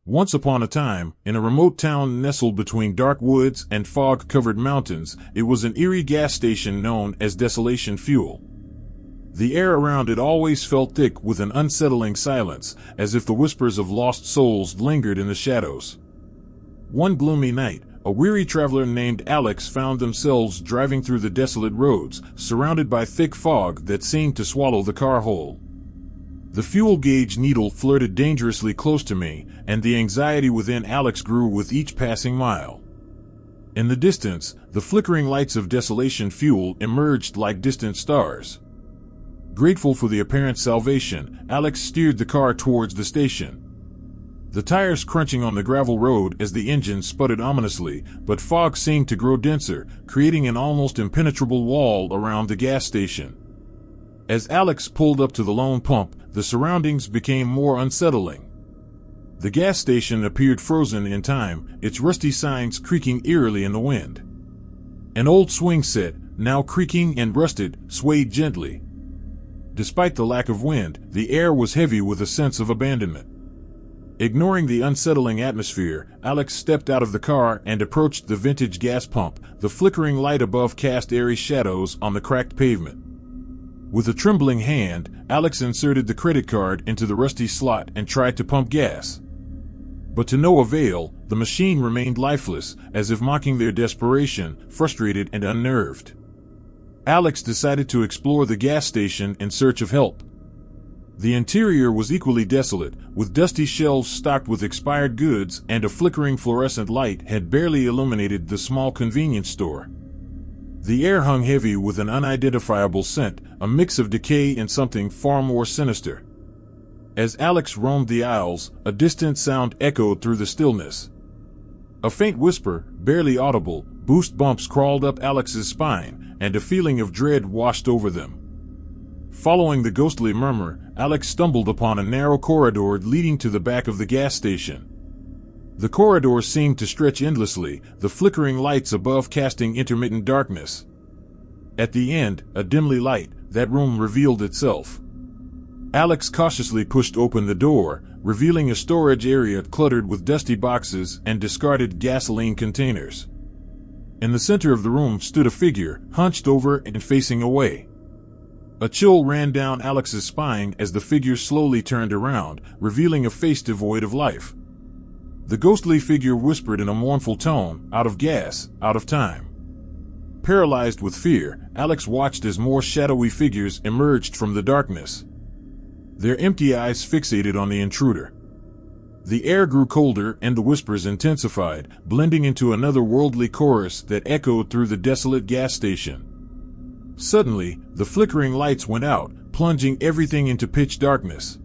Once upon a time, in a remote town nestled between dark woods and fog-covered mountains, it was an eerie gas station known as Desolation Fuel. The air around it always felt thick with an unsettling silence, as if the whispers of lost souls lingered in the shadows. One gloomy night, a weary traveler named Alex found themselves driving through the desolate roads, surrounded by thick fog that seemed to swallow the car whole. The fuel gauge needle flirted dangerously close to me, and the anxiety within Alex grew with each passing mile. In the distance, the flickering lights of Desolation Fuel emerged like distant stars. Grateful for the apparent salvation, Alex steered the car towards the station. The tires crunching on the gravel road as the engine sputtered ominously, but fog seemed to grow denser, creating an almost impenetrable wall around the gas station. As Alex pulled up to the lone pump, the surroundings became more unsettling. The gas station appeared frozen in time, its rusty signs creaking eerily in the wind. An old swing set, now creaking and rusted, swayed gently. Despite the lack of wind, the air was heavy with a sense of abandonment. Ignoring the unsettling atmosphere, Alex stepped out of the car and approached the vintage gas pump, the flickering light above cast airy shadows on the cracked pavement. With a trembling hand, Alex inserted the credit card into the rusty slot and tried to pump gas. But to no avail, the machine remained lifeless, as if mocking their desperation, frustrated and unnerved. Alex decided to explore the gas station in search of help. The interior was equally desolate, with dusty shelves stocked with expired goods, and a flickering fluorescent light had barely illuminated the small convenience store. The air hung heavy with an unidentifiable scent, a mix of decay and something far more sinister. As Alex roamed the aisles, a distant sound echoed through the stillness. A faint whisper, barely audible, boost bumps crawled up Alex's spine, and a feeling of dread washed over them. Following the ghostly murmur, Alex stumbled upon a narrow corridor leading to the back of the gas station. The corridor seemed to stretch endlessly, the flickering lights above casting intermittent darkness. At the end, a dimly light, that room revealed itself. Alex cautiously pushed open the door, revealing a storage area cluttered with dusty boxes and discarded gasoline containers. In the center of the room stood a figure, hunched over and facing away. A chill ran down Alex's spine as the figure slowly turned around, revealing a face devoid of life. The ghostly figure whispered in a mournful tone, "Out of gas, out of time." Paralyzed with fear, Alex watched as more shadowy figures emerged from the darkness. Their empty eyes fixated on the intruder. The air grew colder and the whispers intensified, blending into another worldly chorus that echoed through the desolate gas station. Suddenly, the flickering lights went out, plunging everything into pitch darkness.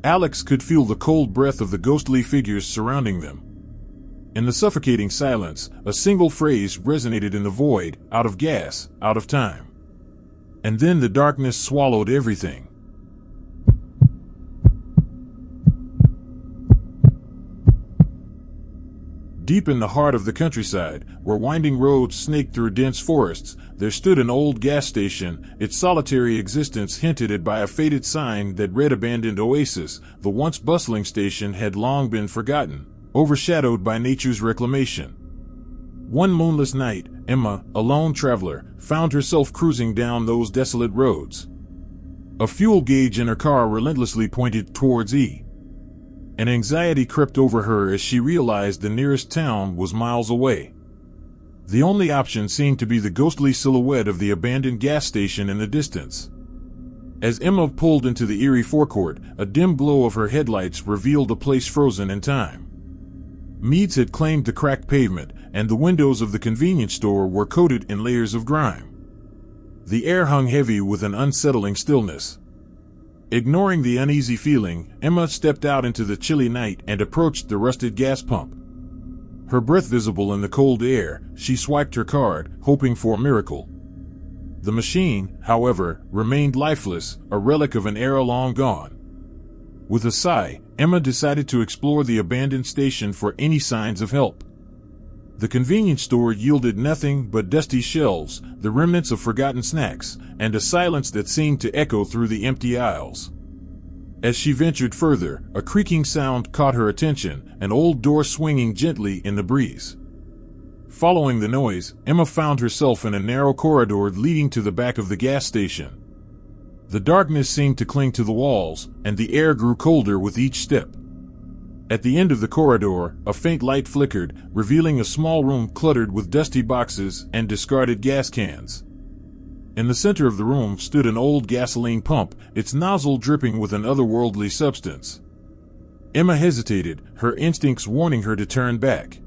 Alex could feel the cold breath of the ghostly figures surrounding them. In the suffocating silence, a single phrase resonated in the void, "Out of gas, out of time." And then the darkness swallowed everything. Deep in the heart of the countryside, where winding roads snaked through dense forests, there stood an old gas station, its solitary existence hinted at by a faded sign that read "Abandoned Oasis." The once bustling station had long been forgotten, overshadowed by nature's reclamation. One moonless night, Emma, a lone traveler, found herself cruising down those desolate roads. A fuel gauge in her car relentlessly pointed towards E. An anxiety crept over her as she realized the nearest town was miles away. The only option seemed to be the ghostly silhouette of the abandoned gas station in the distance. As Emma pulled into the eerie forecourt, a dim glow of her headlights revealed a place frozen in time. Meads had claimed the cracked pavement, and the windows of the convenience store were coated in layers of grime. The air hung heavy with an unsettling stillness. Ignoring the uneasy feeling, Emma stepped out into the chilly night and approached the rusted gas pump. Her breath visible in the cold air, she swiped her card, hoping for a miracle. The machine, however, remained lifeless, a relic of an era long gone. With a sigh, Emma decided to explore the abandoned station for any signs of help. The convenience store yielded nothing but dusty shelves, the remnants of forgotten snacks, and a silence that seemed to echo through the empty aisles. As she ventured further, a creaking sound caught her attention, an old door swinging gently in the breeze. Following the noise, Emma found herself in a narrow corridor leading to the back of the gas station. The darkness seemed to cling to the walls, and the air grew colder with each step. At the end of the corridor, a faint light flickered, revealing a small room cluttered with dusty boxes and discarded gas cans. In the center of the room stood an old gasoline pump, its nozzle dripping with an otherworldly substance. Emma hesitated, her instincts warning her to turn back.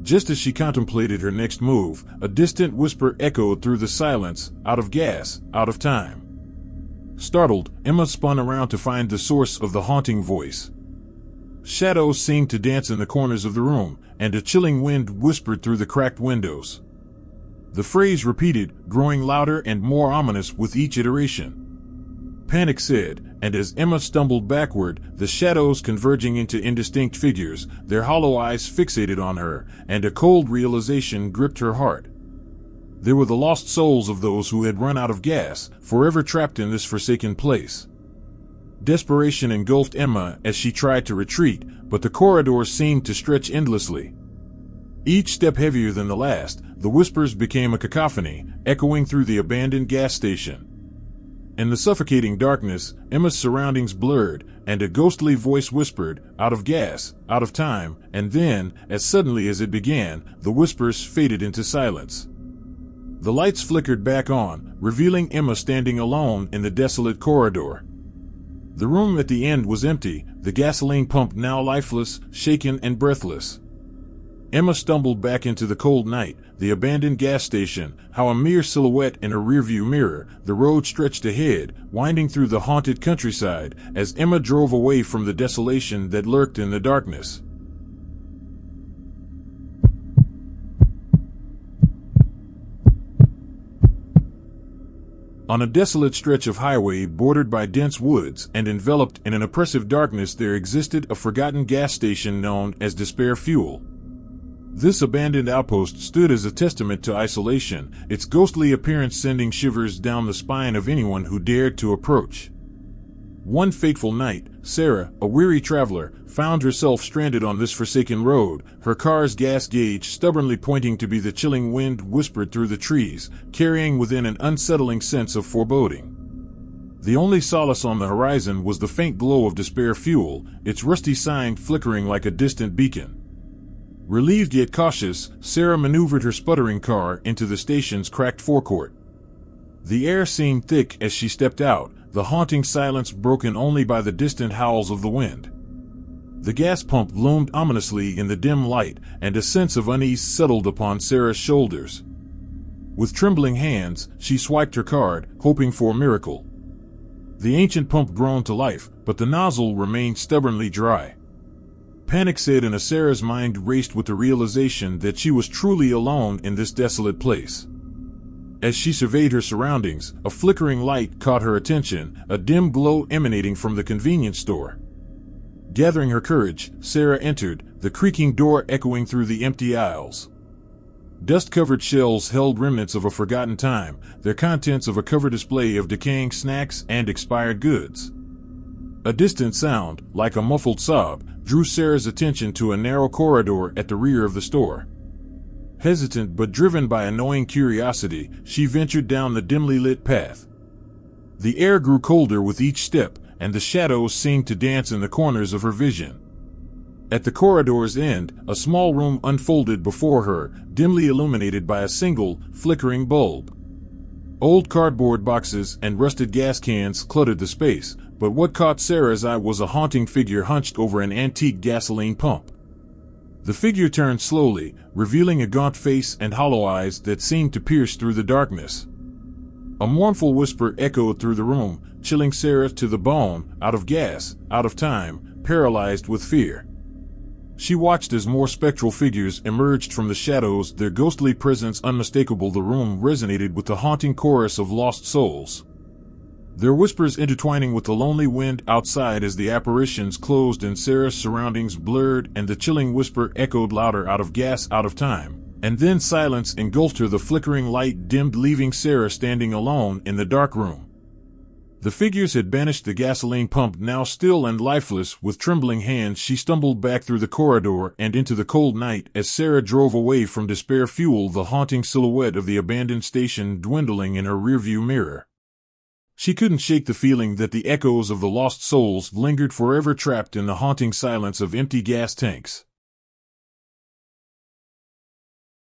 Just as she contemplated her next move, a distant whisper echoed through the silence, "Out of gas, out of time." Startled, Emma spun around to find the source of the haunting voice. Shadows seemed to dance in the corners of the room, and a chilling wind whispered through the cracked windows. The phrase repeated, growing louder and more ominous with each iteration. Panic set, and as Emma stumbled backward, the shadows converging into indistinct figures, their hollow eyes fixated on her, and a cold realization gripped her heart. They were the lost souls of those who had run out of gas, forever trapped in this forsaken place. Desperation engulfed Emma as she tried to retreat, but the corridor seemed to stretch endlessly. Each step heavier than the last, the whispers became a cacophony, echoing through the abandoned gas station. In the suffocating darkness, Emma's surroundings blurred, and a ghostly voice whispered, "Out of gas, out of time," and then, as suddenly as it began, the whispers faded into silence. The lights flickered back on, revealing Emma standing alone in the desolate corridor. The room at the end was empty, the gasoline pump now lifeless, shaken and breathless. Emma stumbled back into the cold night, the abandoned gas station, how a mere silhouette in a rearview mirror. The road stretched ahead, winding through the haunted countryside, as Emma drove away from the desolation that lurked in the darkness. On a desolate stretch of highway bordered by dense woods and enveloped in an oppressive darkness, there existed a forgotten gas station known as Despair Fuel. This abandoned outpost stood as a testament to isolation, its ghostly appearance sending shivers down the spine of anyone who dared to approach. One fateful night, Sarah, a weary traveler, found herself stranded on this forsaken road, her car's gas gauge stubbornly pointing to be the chilling wind whispered through the trees, carrying within an unsettling sense of foreboding. The only solace on the horizon was the faint glow of Despair Fuel, its rusty sign flickering like a distant beacon. Relieved yet cautious, Sarah maneuvered her sputtering car into the station's cracked forecourt. The air seemed thick as she stepped out, the haunting silence broken only by the distant howls of the wind. The gas pump loomed ominously in the dim light, and a sense of unease settled upon Sarah's shoulders. With trembling hands, she swiped her card, hoping for a miracle. The ancient pump groaned to life, but the nozzle remained stubbornly dry. Panic set in Sarah's mind raced with the realization that she was truly alone in this desolate place. As she surveyed her surroundings, a flickering light caught her attention, a dim glow emanating from the convenience store. Gathering her courage, Sarah entered, the creaking door echoing through the empty aisles. Dust-covered shelves held remnants of a forgotten time, their contents of a cover display of decaying snacks and expired goods. A distant sound, like a muffled sob, drew Sarah's attention to a narrow corridor at the rear of the store. Hesitant but driven by a gnawing curiosity, she ventured down the dimly lit path. The air grew colder with each step, and the shadows seemed to dance in the corners of her vision. At the corridor's end, a small room unfolded before her, dimly illuminated by a single, flickering bulb. Old cardboard boxes and rusted gas cans cluttered the space, but what caught Sarah's eye was a haunting figure hunched over an antique gasoline pump. The figure turned slowly, revealing a gaunt face and hollow eyes that seemed to pierce through the darkness. A mournful whisper echoed through the room, chilling Sarah to the bone, "Out of gas, out of time," paralyzed with fear. She watched as more spectral figures emerged from the shadows, their ghostly presence unmistakable. The room resonated with the haunting chorus of lost souls, their whispers intertwining with the lonely wind outside as the apparitions closed and Sarah's surroundings blurred, and the chilling whisper echoed louder, "Out of gas, out of time." And then silence engulfed her. The flickering light dimmed, leaving Sarah standing alone in the dark room. The figures had banished the gasoline pump. Now still and lifeless, with trembling hands she stumbled back through the corridor and into the cold night. As Sarah drove away from despair fuel, the haunting silhouette of the abandoned station dwindling in her rearview mirror. She couldn't shake the feeling that the echoes of the lost souls lingered forever, trapped in the haunting silence of empty gas tanks.